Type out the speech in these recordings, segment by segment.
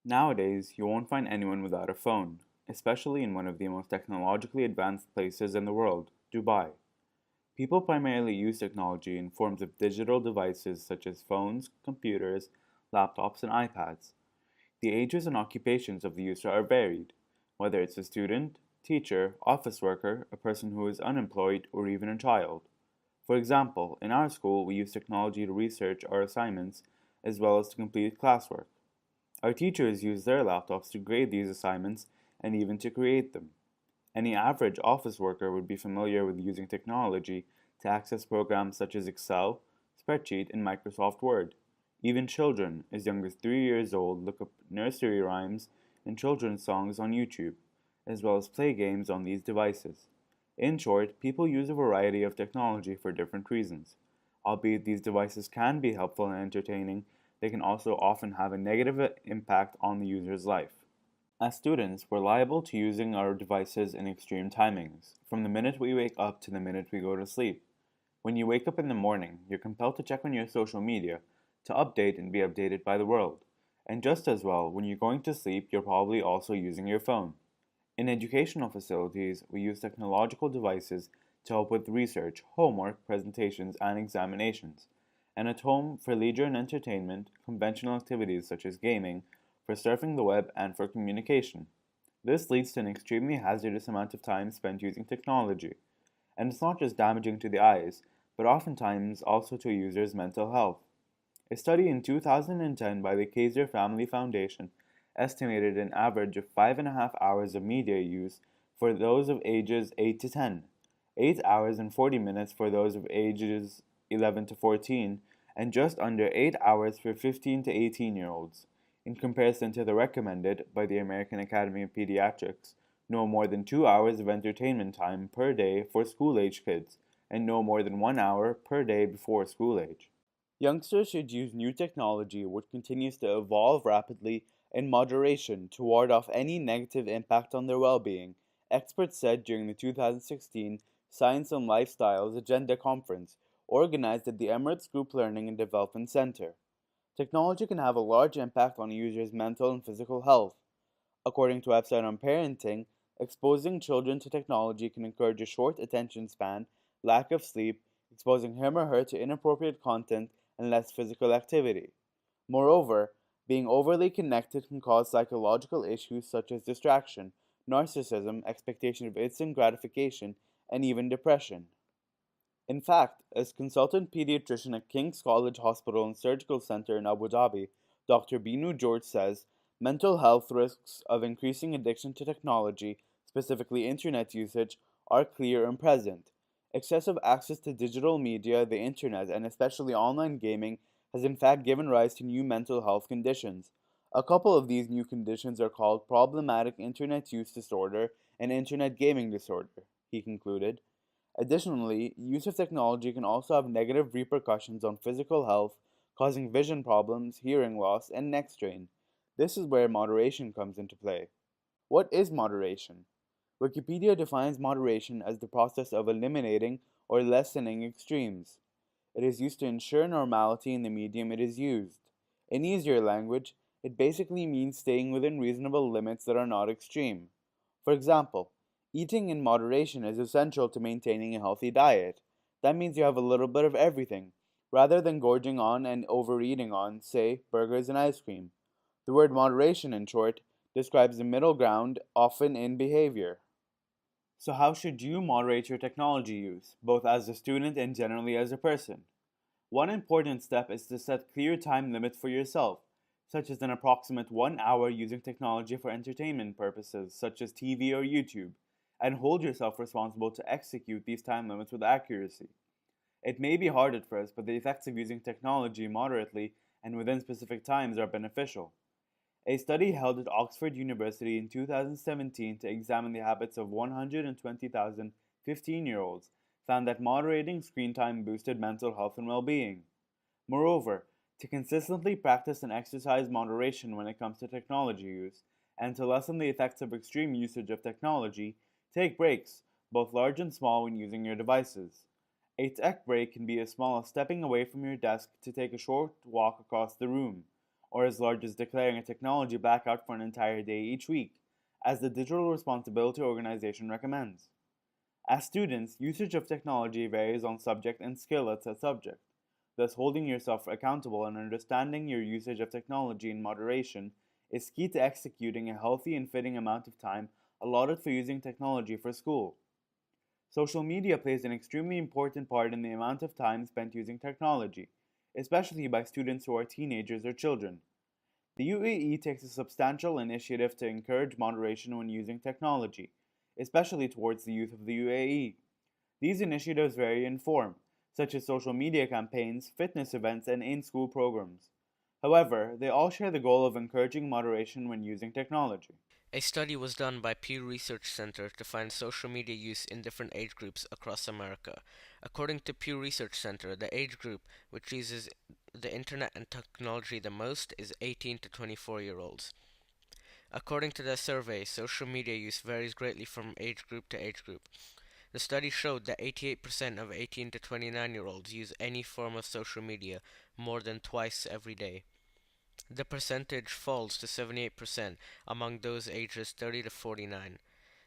Nowadays, you won't find anyone without a phone, especially in one of the most technologically advanced places in the world, Dubai. People primarily use technology in forms of digital devices such as phones, computers, laptops, and iPads. The ages and occupations of the user are varied, whether it's a student, teacher, office worker, a person who is unemployed, or even a child. For example, in our school, we use technology to research our assignments as well as to complete classwork. Our teachers use their laptops to grade these assignments and even to create them. Any average office worker would be familiar with using technology to access programs such as Excel, Spreadsheet, and Microsoft Word. Even children, as young as 3 years old, look up nursery rhymes and children's songs on YouTube, as well as play games on these devices. In short, people use a variety of technology for different reasons. Albeit these devices can be helpful and entertaining, they can also often have a negative impact on the user's life. As students, we're liable to using our devices in extreme timings, from the minute we wake up to the minute we go to sleep. When you wake up in the morning, you're compelled to check on your social media to update and be updated by the world. And just as well, when you're going to sleep, you're probably also using your phone. In educational facilities, we use technological devices to help with research, homework, presentations, and examinations. And at home, for leisure and entertainment, conventional activities such as gaming, for surfing the web, and for communication. This leads to an extremely hazardous amount of time spent using technology. And it's not just damaging to the eyes, but oftentimes also to a user's mental health. A study in 2010 by the Kaiser Family Foundation estimated an average of 5.5 hours of media use for those of ages 8 to 10, 8 hours and 40 minutes for those of ages 11 to 14, and just under 8 hours for 15 to 18-year-olds, in comparison to the recommended by the American Academy of Pediatrics, no more than 2 hours of entertainment time per day for school-age kids, and no more than 1 hour per day before school age. Youngsters should use new technology which continues to evolve rapidly in moderation to ward off any negative impact on their well-being, experts said during the 2016 Science and Lifestyles Agenda Conference organized at the Emirates Group Learning and Development Center. Technology can have a large impact on a user's mental and physical health. According to a website on parenting, exposing children to technology can encourage a short attention span, lack of sleep, exposing him or her to inappropriate content, and less physical activity. Moreover, being overly connected can cause psychological issues such as distraction, narcissism, expectation of instant gratification, and even depression. In fact, as consultant pediatrician at King's College Hospital and Surgical Center in Abu Dhabi, Dr. Binu George says mental health risks of increasing addiction to technology, specifically internet usage, are clear and present. Excessive access to digital media, the internet, and especially online gaming has in fact given rise to new mental health conditions. A couple of these new conditions are called problematic internet use disorder and internet gaming disorder, he concluded. Additionally, use of technology can also have negative repercussions on physical health, causing vision problems, hearing loss, and neck strain. This is where moderation comes into play. What is moderation? Wikipedia defines moderation as the process of eliminating or lessening extremes. It is used to ensure normality in the medium it is used. In easier language, it basically means staying within reasonable limits that are not extreme. For example, eating in moderation is essential to maintaining a healthy diet. That means you have a little bit of everything, rather than gorging on and overeating on, say, burgers and ice cream. The word moderation, in short, describes the middle ground, often in behavior. So, how should you moderate your technology use, both as a student and generally as a person? One important step is to set clear time limits for yourself, such as an approximate 1 hour using technology for entertainment purposes, such as TV or YouTube, and hold yourself responsible to execute these time limits with accuracy. It may be hard at first, but the effects of using technology moderately and within specific times are beneficial. A study held at Oxford University in 2017 to examine the habits of 120,000 15-year-olds found that moderating screen time boosted mental health and well-being. Moreover, to consistently practice and exercise moderation when it comes to technology use, and to lessen the effects of extreme usage of technology, take breaks, both large and small, when using your devices. A tech break can be as small as stepping away from your desk to take a short walk across the room, or as large as declaring a technology blackout for an entire day each week, as the Digital Responsibility Organization recommends. As students, usage of technology varies on subject and skill at a subject. Thus, holding yourself accountable and understanding your usage of technology in moderation is key to executing a healthy and fitting amount of time allotted for using technology for school. Social media plays an extremely important part in the amount of time spent using technology, especially by students who are teenagers or children. The UAE takes a substantial initiative to encourage moderation when using technology, especially towards the youth of the UAE. These initiatives vary in form, such as social media campaigns, fitness events, and in school programs. However, they all share the goal of encouraging moderation when using technology. A study was done by Pew Research Center to find social media use in different age groups across America. According to Pew Research Center, the age group which uses the internet and technology the most is 18 to 24-year-olds. According to the survey, social media use varies greatly from age group to age group. The study showed that 88% of 18 to 29-year-olds use any form of social media more than twice every day. The percentage falls to 78% among those ages 30 to 49.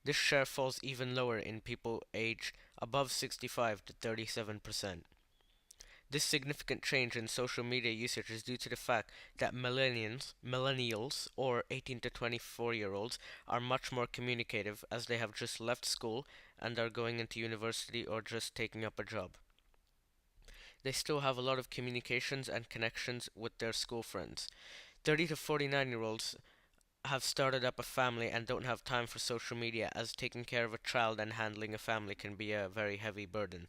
This share falls even lower in people aged above 65 to 37%. This significant change in social media usage is due to the fact that millennials or 18 to 24-year-olds are much more communicative as they have just left school and are going into university or just taking up a job. They still have a lot of communications and connections with their school friends. 30 to 49-year-olds have started up a family and don't have time for social media as taking care of a child and handling a family can be a very heavy burden.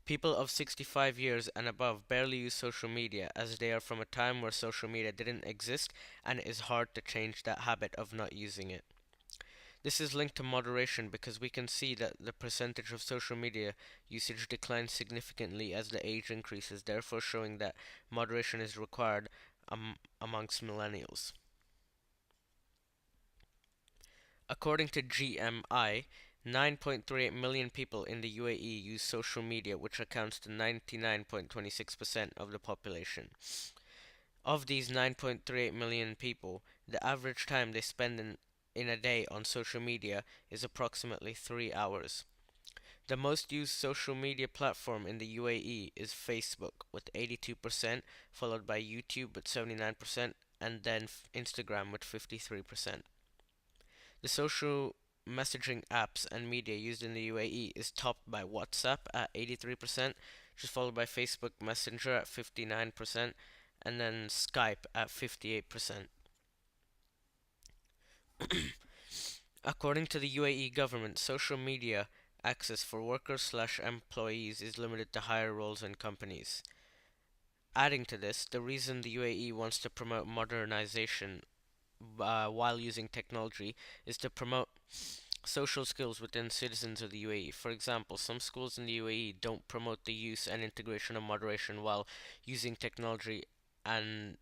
People of 65 years and above barely use social media as they are from a time where social media didn't exist and it is hard to change that habit of not using it. This is linked to moderation because we can see that the percentage of social media usage declines significantly as the age increases, therefore showing that moderation is required amongst millennials. According to GMI, 9.38 million people in the UAE use social media, which accounts to 99.26% of the population. Of these 9.38 million people, the average time they spend in a day on social media is approximately 3 hours. The most used social media platform in the UAE is Facebook with 82%, followed by YouTube with 79%, and then Instagram with 53%. The social messaging apps and media used in the UAE is topped by WhatsApp at 83%, which is followed by Facebook Messenger at 59%, and then Skype at 58%. According to the UAE government, social media access for workers/employees is limited to higher roles in companies. Adding to this, the reason the UAE wants to promote modernization while using technology is to promote social skills within citizens of the UAE. For example, some schools in the UAE don't promote the use and integration of moderation while using technology and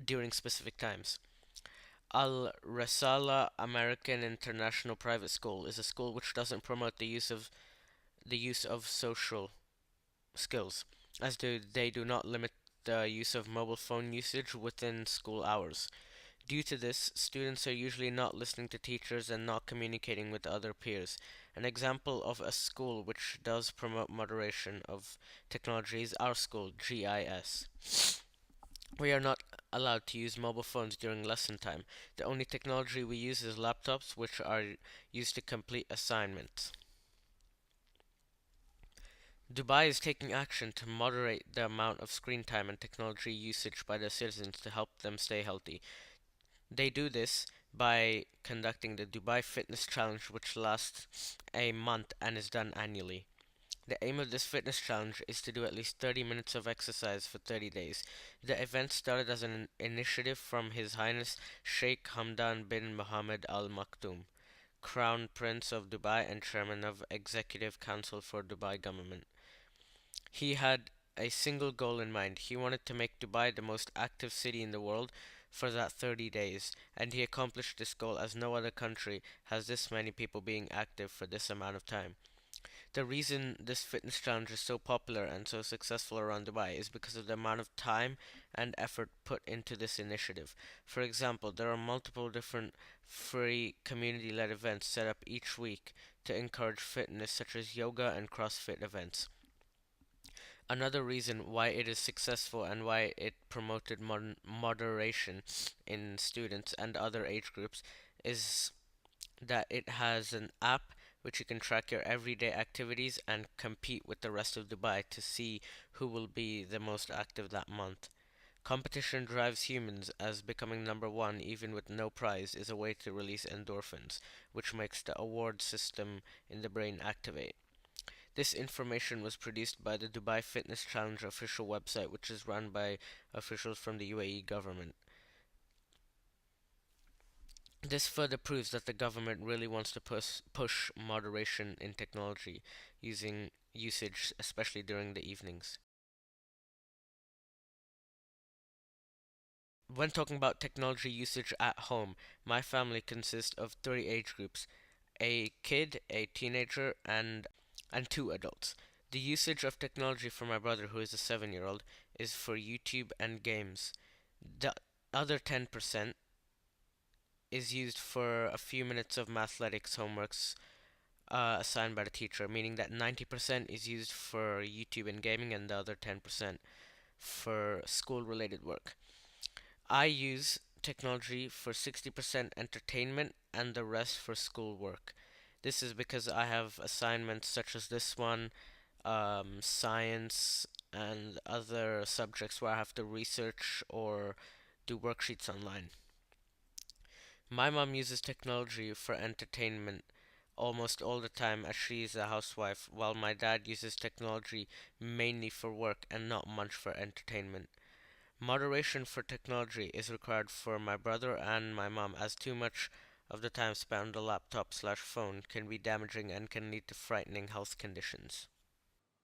during specific times. Al Resala American International Private School is a school which doesn't promote the use of social skills, as they do not limit the use of mobile phone usage within school hours. Due to this, students are usually not listening to teachers and not communicating with other peers. An example of a school which does promote moderation of technology is our school, GIS. We are not allowed to use mobile phones during lesson time. The only technology we use is laptops, which are used to complete assignments. Dubai is taking action to moderate the amount of screen time and technology usage by their citizens to help them stay healthy. They do this by conducting the Dubai Fitness Challenge, which lasts a month and is done annually. The aim of this fitness challenge is to do at least 30 minutes of exercise for 30 days. The event started as an initiative from His Highness Sheikh Hamdan bin Mohammed Al Maktoum, Crown Prince of Dubai and Chairman of Executive Council for Dubai Government. He had a single goal in mind. He wanted to make Dubai the most active city in the world for that 30 days, and he accomplished this goal as no other country has this many people being active for this amount of time. The reason this fitness challenge is so popular and so successful around Dubai is because of the amount of time and effort put into this initiative. For example, there are multiple different free community led events set up each week to encourage fitness, such as yoga and CrossFit events. Another reason why it is successful and why it promoted moderation in students and other age groups is that it has an app which you can track your everyday activities and compete with the rest of Dubai to see who will be the most active that month. Competition drives humans, as becoming number one, even with no prize, is a way to release endorphins, which makes the award system in the brain activate. This information was produced by the Dubai Fitness Challenge official website, which is run by officials from the UAE government. This further proves that the government really wants to push moderation in technology using usage, especially during the evenings. When talking about technology usage at home, my family consists of three age groups: a kid, a teenager, and two adults. The usage of technology for my brother, who is a 7-year-old, is for YouTube and games. The other 10% is used for a few minutes of mathletics homeworks assigned by the teacher, meaning that 90% is used for YouTube and gaming and the other 10% for school related work. I use technology for 60% entertainment and the rest for school work. This is because I have assignments such as this one, science, and other subjects where I have to research or do worksheets online. My mom uses technology for entertainment almost all the time as she is a housewife, while my dad uses technology mainly for work and not much for entertainment. Moderation for technology is required for my brother and my mom, as too much of the time spent on the laptop/phone can be damaging and can lead to frightening health conditions.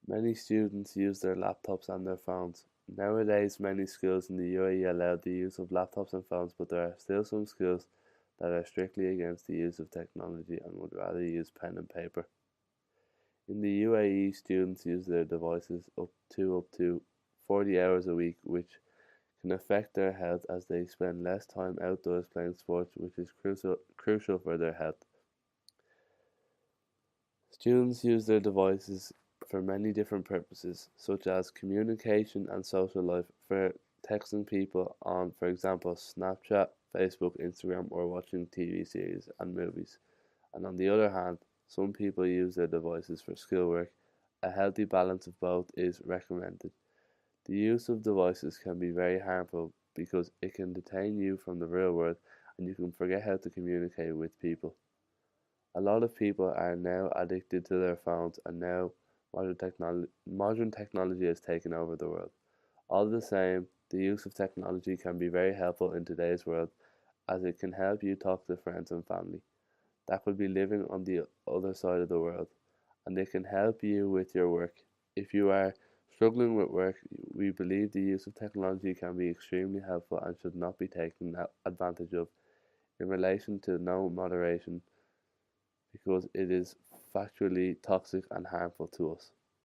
Many students use their laptops and their phones. Nowadays, many schools in the UAE allow the use of laptops and phones, but there are still some schools that are strictly against the use of technology and would rather use pen and paper. In the UAE, students use their devices up to 40 hours a week, which can affect their health as they spend less time outdoors playing sports, which is crucial for their health. Students use their devices for many different purposes, such as communication and social life, for texting people on, for example, Snapchat, Facebook, Instagram, or watching TV series and movies. And on the other hand, some people use their devices for schoolwork. A healthy balance of both is recommended. The use of devices can be very harmful because it can detain you from the real world and you can forget how to communicate with people. A lot of people are now addicted to their phones, and now modern technology has taken over the world. All the same, the use of technology can be very helpful in today's world as it can help you talk to friends and family that could be living on the other side of the world, and it can help you with your work. If you are struggling with work, we believe the use of technology can be extremely helpful and should not be taken advantage of in relation to no moderation because it is factually toxic and harmful to us.